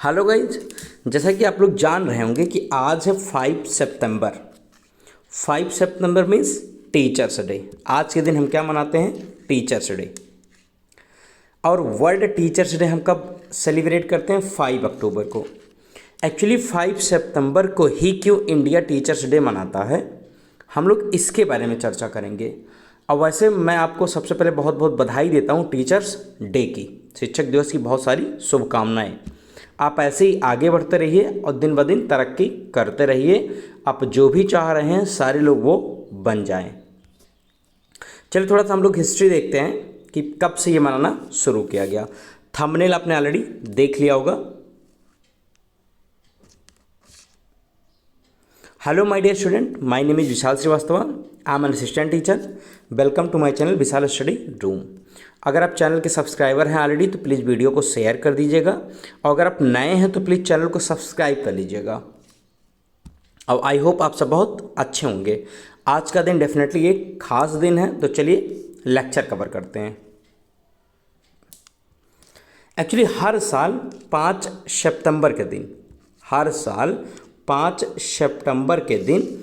Hello guys, जैसा कि आप लोग जान रहे होंगे कि आज है 5 सितंबर। 5 सितंबर मीन्स टीचर्स डे। आज के दिन हम क्या मनाते हैं? Teachers day. और वर्ल्ड टीचर्स डे हम कब सेलिब्रेट करते हैं? 5 अक्टूबर को। एक्चुअली 5 सितंबर को ही क्यों इंडिया टीचर्स डे मनाता है, हम लोग इसके बारे में चर्चा करेंगे। और वैसे मैं आपको सबसे पहले बहुत बहुत बधाई देता हूँ टीचर्स डे की, शिक्षक दिवस की बहुत सारी शुभकामनाएं। आप ऐसे ही आगे बढ़ते रहिए और दिन ब दिन तरक्की करते रहिए। आप जो भी चाह रहे हैं सारे लोग वो बन जाएं। चलिए थोड़ा सा हम लोग हिस्ट्री देखते हैं कि कब से ये मनाना शुरू किया गया। थंबनेल आपने ऑलरेडी देख लिया होगा। Hello my dear student, my name is Vishal Shrivastava. I am an assistant teacher. Welcome to my channel Vishal study room. अगर आप चैनल के सब्सक्राइबर हैं ऑलरेडी तो प्लीज़ वीडियो को शेयर कर दीजिएगा, और अगर आप नए हैं तो प्लीज़ चैनल को सब्सक्राइब कर लीजिएगा। और आई होप आप सब बहुत अच्छे होंगे। आज का दिन डेफिनेटली एक खास दिन है, तो चलिए लेक्चर कवर करते हैं। एक्चुअली हर साल 5 सितंबर के दिन, हर साल 5 सितंबर के दिन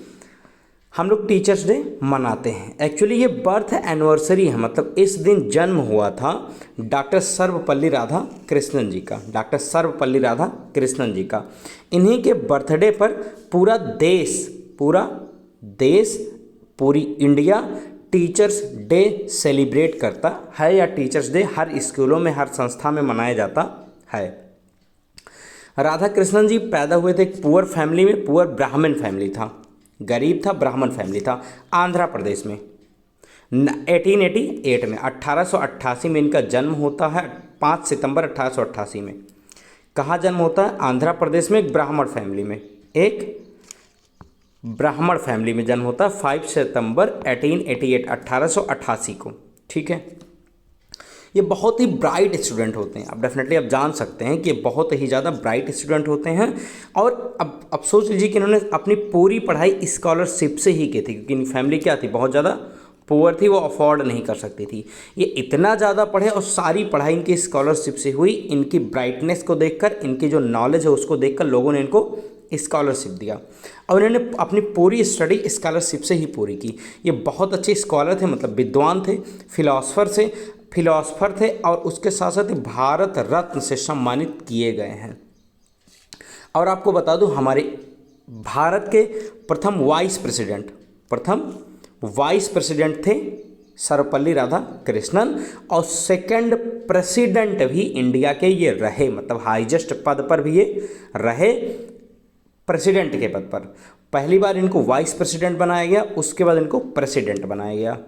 हम लोग टीचर्स डे मनाते हैं। एक्चुअली ये बर्थ एनिवर्सरी है, मतलब इस दिन जन्म हुआ था डॉक्टर सर्वपल्ली राधा कृष्णन जी का, डॉक्टर सर्वपल्ली राधा कृष्णन जी का। इन्हीं के बर्थडे पर पूरा देश पूरी इंडिया टीचर्स डे सेलिब्रेट करता है, या टीचर्स डे हर स्कूलों में हर संस्था में मनाया जाता है। राधा कृष्णन जी पैदा हुए थे एक पुअर फैमिली में, पुअर ब्राह्मण फैमिली था, गरीब था, ब्राह्मण फैमिली था, आंध्र प्रदेश में। 1888 में 1888 में इनका जन्म होता है। 5 सितंबर 1888 में कहाँ जन्म होता है? आंध्र प्रदेश में एक ब्राह्मण फैमिली में, एक ब्राह्मण फैमिली में जन्म होता है 5 सितंबर 1888 1888 को। ठीक है, ये बहुत ही ब्राइट स्टूडेंट होते हैं। अब डेफिनेटली आप जान सकते हैं कि ये बहुत ही ज़्यादा ब्राइट स्टूडेंट होते हैं। और अब सोच लीजिए कि इन्होंने अपनी पूरी पढ़ाई स्कॉलरशिप से ही की थी, क्योंकि इनकी फैमिली क्या थी, बहुत ज़्यादा पुअर थी, वो अफोर्ड नहीं कर सकती थी। ये इतना ज़्यादा पढ़े और सारी पढ़ाई इनकी स्कॉलरशिप से हुई। इनकी ब्राइटनेस को देखकर, इनकी जो नॉलेज है उसको देखकर लोगों ने इनको स्कॉलरशिप दिया, और इन्होंने अपनी पूरी स्टडी स्कॉलरशिप से ही पूरी की। ये बहुत अच्छे स्कॉलर थे, मतलब विद्वान थे, फिलोसफर थे, और उसके साथ साथ भारत रत्न से सम्मानित किए गए हैं। और आपको बता दूं, हमारे भारत के प्रथम वाइस प्रेसिडेंट थे सर्वपल्ली राधा कृष्णन, और सेकंड प्रेसिडेंट भी इंडिया के ये रहे, मतलब हाईएस्ट पद पर भी ये रहे, प्रेसिडेंट के पद पर। पहली बार इनको वाइस प्रेसिडेंट बनाया गया, उसके बाद इनको प्रेसिडेंट बनाया गया।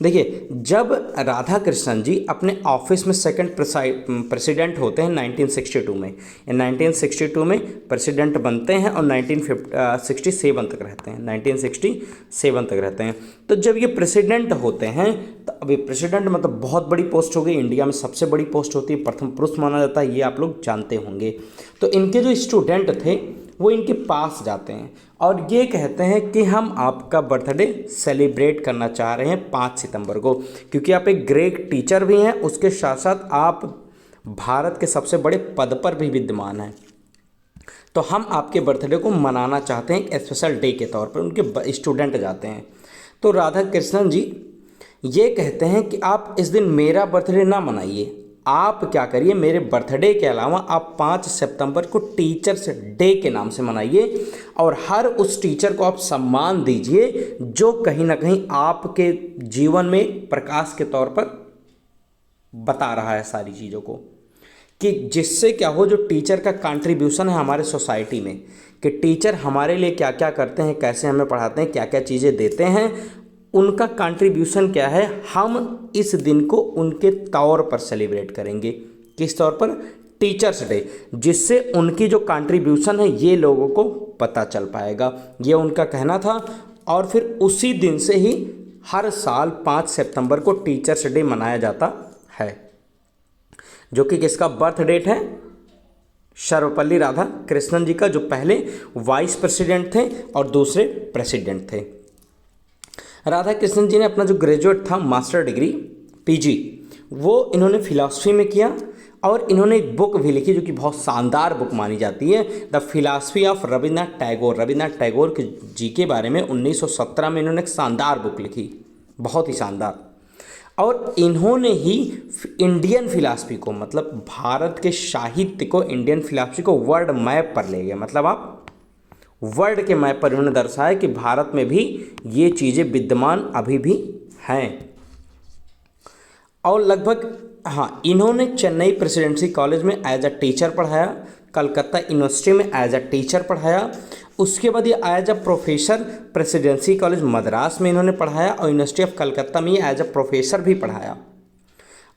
देखिए, जब राधा कृष्णन जी अपने ऑफिस में सेकंड प्रेसिडेंट होते हैं 1962 में, 1962 में प्रेसिडेंट बनते हैं और 1967 तक रहते हैं, 1967 तक रहते हैं। तो जब ये प्रेसिडेंट होते हैं, तो अभी प्रेसिडेंट मतलब बहुत बड़ी पोस्ट हो गई, इंडिया में सबसे बड़ी पोस्ट होती है, प्रथम पुरुष माना जाता है, ये आप लोग जानते होंगे। तो इनके जो स्टूडेंट थे वो इनके पास जाते हैं और ये कहते हैं कि हम आपका बर्थडे सेलिब्रेट करना चाह रहे हैं 5 सितंबर को, क्योंकि आप एक ग्रेट टीचर भी हैं, उसके साथ साथ आप भारत के सबसे बड़े पद पर भी विद्यमान हैं। तो हम आपके बर्थडे को मनाना चाहते हैं एक स्पेशल डे के तौर पर। उनके स्टूडेंट जाते हैं, तो राधा कृष्णन जी ये कहते हैं कि आप इस दिन मेरा बर्थडे ना मनाइए, आप क्या करिए, मेरे बर्थडे के अलावा आप 5 सितंबर को टीचर्स डे के नाम से मनाइए, और हर उस टीचर को आप सम्मान दीजिए जो कहीं ना कहीं आपके जीवन में प्रकाश के तौर पर बता रहा है सारी चीज़ों को, कि जिससे क्या हो, जो टीचर का कंट्रीब्यूशन है हमारे सोसाइटी में, कि टीचर हमारे लिए क्या क्या करते हैं, कैसे हमें पढ़ाते हैं, क्या क्या चीज़ें देते हैं, उनका कंट्रीब्यूशन क्या है, हम इस दिन को उनके तौर पर सेलिब्रेट करेंगे। किस तौर पर? टीचर्स डे, जिससे उनकी जो कंट्रीब्यूशन है ये लोगों को पता चल पाएगा, ये उनका कहना था। और फिर उसी दिन से ही हर साल 5 सितंबर को टीचर्स डे मनाया जाता है, जो कि किसका बर्थ डेट है? सर्वपल्ली राधा कृष्णन जी का, जो पहले वाइस प्रेसिडेंट थे और दूसरे प्रेसिडेंट थे। राधा कृष्णन जी ने अपना जो ग्रेजुएट था, मास्टर डिग्री, पीजी, वो इन्होंने फिलॉसफी में किया। और इन्होंने एक बुक भी लिखी जो कि बहुत शानदार बुक मानी जाती है, the philosophy of Rabindranath Tagore. Rabindranath Tagore के जी के बारे में 1917 में इन्होंने एक शानदार बुक लिखी, बहुत ही शानदार। और इन्होंने ही इंडियन फिलॉसफी को, मतलब भारत के साहित्य को, इंडियन फिलॉसफी को वर्ल्ड मैप पर ले गए। मतलब आप वर्ल्ड के मैप पर इन्होंने दर्शाया कि भारत में भी ये चीज़ें विद्यमान अभी भी हैं। और लगभग इन्होंने चेन्नई प्रेसिडेंसी कॉलेज में एज अ टीचर पढ़ाया, कलकत्ता यूनिवर्सिटी में एज अ टीचर पढ़ाया, उसके बाद ये as a professor presidency college Madras में इन्होंने पढ़ाया, और यूनिवर्सिटी ऑफ कलकत्ता में एज अ प्रोफेसर भी पढ़ाया।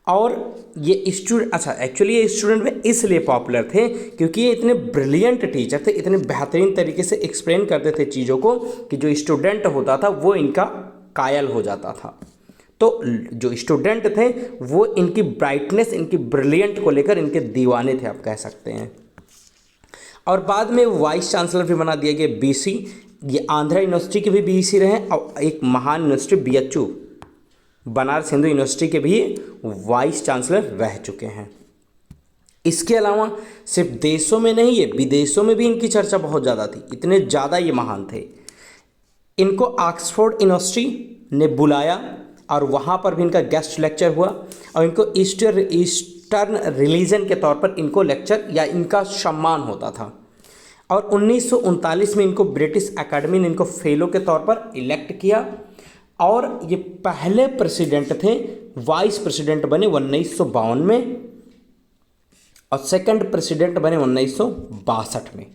और ये स्टूडेंट, एक्चुअली ये स्टूडेंट में इसलिए पॉपुलर थे क्योंकि ये इतने ब्रिलियंट टीचर थे, इतने बेहतरीन तरीके से एक्सप्लेन करते थे चीज़ों को कि जो स्टूडेंट होता था वो इनका कायल हो जाता था। तो जो स्टूडेंट थे वो इनकी ब्राइटनेस, इनकी ब्रिलियंट को लेकर इनके दीवाने थे, आप कह सकते हैं। और बाद में वाइस चांसलर भी बना दिया गया बीसी। ये आंध्रा यूनिवर्सिटी के भी बीसी रहे, और एक महान university BHU, Banaras Hindu university के भी वाइस चांसलर रह चुके हैं। इसके अलावा सिर्फ देशों में नहीं, ये विदेशों में भी इनकी चर्चा बहुत ज़्यादा थी, इतने ज़्यादा ये महान थे। इनको ऑक्सफोर्ड यूनिवर्सिटी ने बुलाया और वहाँ पर भी इनका गेस्ट लेक्चर हुआ, और इनको ईस्टर्न रिलीजन के तौर पर इनको लेक्चर या इनका सम्मान होता था। और 1939 में इनको ब्रिटिश एकेडमी ने इनको फेलो के तौर पर इलेक्ट किया, और ये पहले प्रेसिडेंट थे, वाइस प्रेसिडेंट बने 1952 में, और सेकंड प्रेसिडेंट बने 1962 में।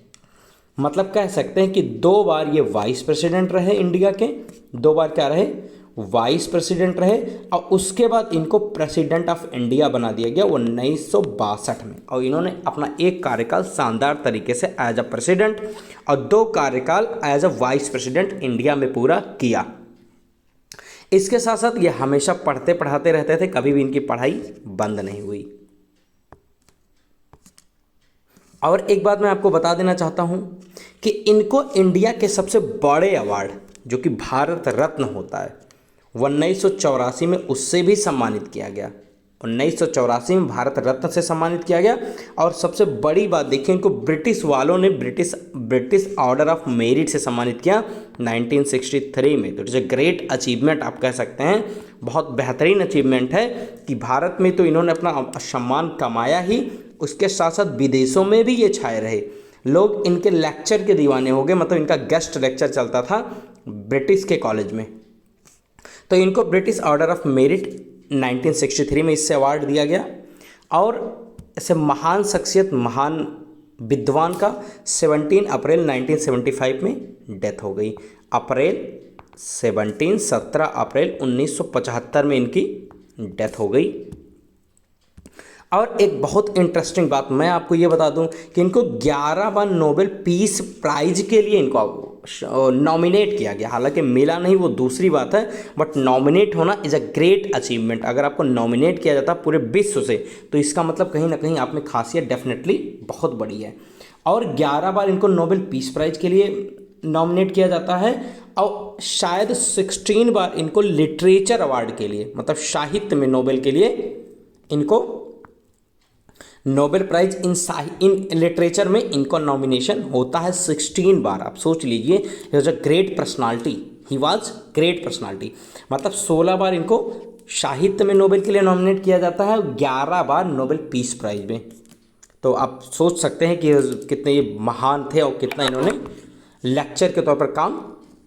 मतलब कह सकते हैं कि 2 बार ये वाइस प्रेसिडेंट रहे इंडिया के, 2 बार क्या रहे, वाइस प्रेसिडेंट रहे, और उसके बाद इनको प्रेसिडेंट ऑफ इंडिया बना दिया गया 1962 में। और इन्होंने अपना एक कार्यकाल शानदार तरीके से एज अ प्रेसिडेंट और 2 कार्यकाल as a vice president India में पूरा किया। इसके साथ साथ ये हमेशा पढ़ते पढ़ाते रहते थे, कभी भी इनकी पढ़ाई बंद नहीं हुई। और एक बात मैं आपको बता देना चाहता हूं कि इनको इंडिया के सबसे बड़े अवार्ड जो कि भारत रत्न होता है 1984 में उससे भी सम्मानित किया गया। 1984 में भारत रत्न से सम्मानित किया गया। और सबसे बड़ी बात देखिए, इनको ब्रिटिश वालों ने ब्रिटिश ऑर्डर ऑफ मेरिट से सम्मानित किया 1963 में। तो इट्स अ ग्रेट अचीवमेंट, आप कह सकते हैं बहुत बेहतरीन अचीवमेंट है कि भारत में तो इन्होंने अपना सम्मान कमाया ही, उसके साथ साथ विदेशों में भी ये छाए रहे। लोग इनके लेक्चर के दीवाने हो गए, मतलब इनका गेस्ट लेक्चर चलता था ब्रिटिश के कॉलेज में। तो इनको ब्रिटिश ऑर्डर ऑफ मेरिट 1963 में इससे अवार्ड दिया गया। और ऐसे महान शख्सियत, महान विद्वान का 17 अप्रैल 1975 में डेथ हो गई। 17 अप्रैल 1975 में इनकी डेथ हो गई। और एक बहुत इंटरेस्टिंग बात मैं आपको ये बता दूं कि इनको 11 बार नोबेल पीस प्राइज के लिए इनको नॉमिनेट किया गया। हालांकि मिला नहीं, वो दूसरी बात है, बट नॉमिनेट होना इज़ अ ग्रेट अचीवमेंट। अगर आपको नॉमिनेट किया जाता पूरे विश्व से, तो इसका मतलब कहीं ना कहीं आप में खासियत डेफिनेटली बहुत बड़ी है। और 11 बार इनको नोबेल पीस प्राइज के लिए नॉमिनेट किया जाता है, और शायद 16 बार इनको लिटरेचर अवार्ड के लिए, मतलब साहित्य में नोबेल के लिए इनको नोबेल प्राइज इन लिटरेचर में इनको नॉमिनेशन होता है 16 बार। आप सोच लीजिए, he was a great personality, he was great personality. मतलब 16 बार इनको साहित्य में नोबेल के लिए नॉमिनेट किया जाता है, 11 बार नोबेल पीस प्राइज में। तो आप सोच सकते हैं कि कितने ये महान थे और कितना इन्होंने लेक्चर के तौर पर काम,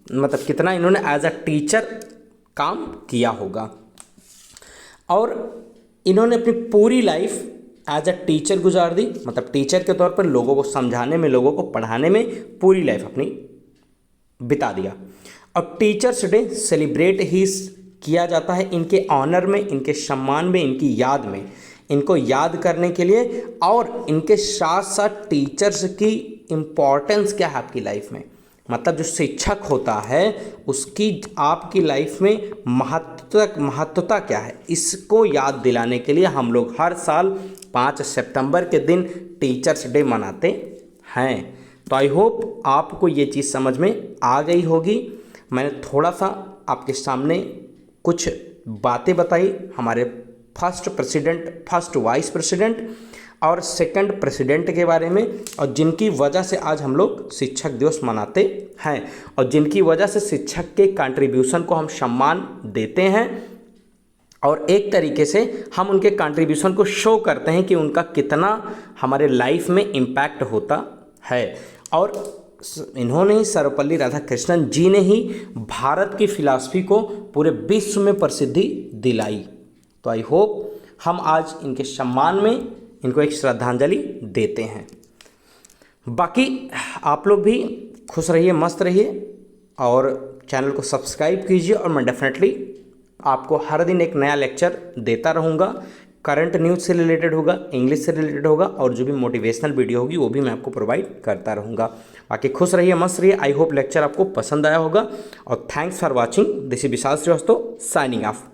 मतलब कितना इन्होंने एज अ टीचर काम किया होगा। और इन्होंने अपनी पूरी लाइफ एज अ टीचर गुजार दी, मतलब टीचर के तौर पर लोगों को समझाने में, लोगों को पढ़ाने में पूरी लाइफ अपनी बिता दिया। और टीचर्स डे सेलिब्रेट ही किया जाता है इनके ऑनर में, इनके सम्मान में, इनकी याद में, इनको याद करने के लिए। और इनके साथ साथ टीचर्स की इम्पॉर्टेंस क्या है आपकी लाइफ में, मतलब जो शिक्षक होता है उसकी आपकी लाइफ में महत्वता क्या है, इसको याद दिलाने के लिए हम लोग हर साल 5 सितंबर के दिन टीचर्स डे मनाते हैं। तो आई होप आपको ये चीज़ समझ में आ गई होगी। मैंने थोड़ा सा आपके सामने कुछ बातें बताई हमारे first president, first vice president और सेकंड प्रेसिडेंट के बारे में, और जिनकी वजह से आज हम लोग शिक्षक दिवस मनाते हैं और जिनकी वजह से शिक्षक के कंट्रीब्यूशन को हम सम्मान देते हैं और एक तरीके से हम उनके कंट्रीब्यूशन को शो करते हैं कि उनका कितना हमारे लाइफ में इम्पैक्ट होता है। और इन्होंने ही, सर्वपल्ली राधाकृष्णन जी ने ही भारत की फिलॉसफी को पूरे विश्व में प्रसिद्धि दिलाई। तो आई होप हम आज इनके सम्मान में इनको एक श्रद्धांजलि देते हैं। बाकी आप लोग भी खुश रहिए, मस्त रहिए और चैनल को सब्सक्राइब कीजिए और मैं डेफिनेटली आपको हर दिन एक नया लेक्चर देता रहूँगा। करंट न्यूज़ से रिलेटेड होगा, इंग्लिश से रिलेटेड होगा और जो भी मोटिवेशनल वीडियो होगी वो भी मैं आपको प्रोवाइड करता रहूँगा। बाकी खुश रहिए, मस्त रहिए। आई होप लेक्चर आपको पसंद आया होगा और thanks for watching. This is Vishal Shrivastava signing of.